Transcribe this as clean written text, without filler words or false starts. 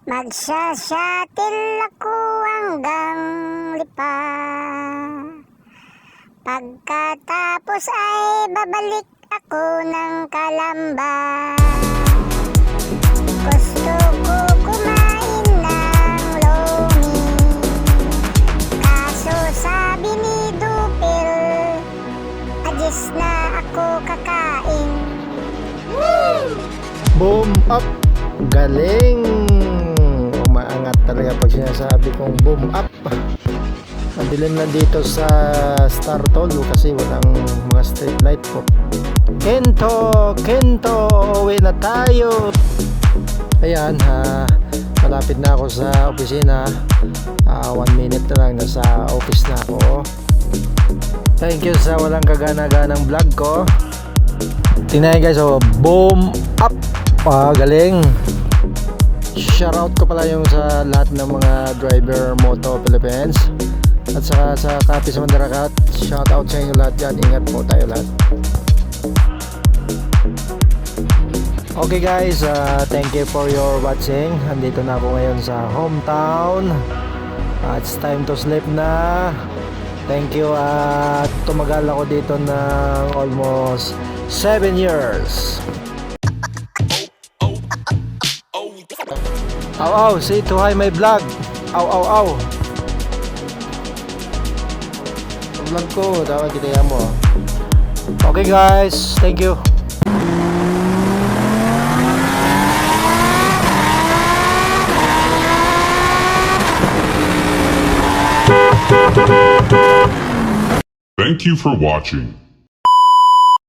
Magsasyatil ako hanggang lipa. Pagkatapos ay babalik ako ng Kalamba. Gusto ko kumain ng lomi, kaso sabi ni Dupil, adjust na ako kakain. Boom up! Galing! Umaangat talaga pag sinasabi kong boom up. Madilim na dito sa Star Tolu kasi walang mga street light po. Kento, uwi na tayo. Ayan, malapit na ako sa opisina. 1 minute na lang, nasa office na ako. Thank you sa walang kagana-ganang vlog ko. Tingnan guys, boom up. Galing. Shoutout ko pala yung sa lahat ng mga driver Moto Philippines at saka sa Kapi sa Mandarakat. Shoutout sa inyo lahat dyan. Ingat po tayo lahat. Okay guys, thank you for your watching. Andito na ako ngayon sa hometown. It's time to sleep na. Thank you at tumagal ako dito ng almost 7 years. Aw, say to hi my vlog. Aw. Vlog ko, dapat kita mo. Okay guys, thank you. Thank you for watching.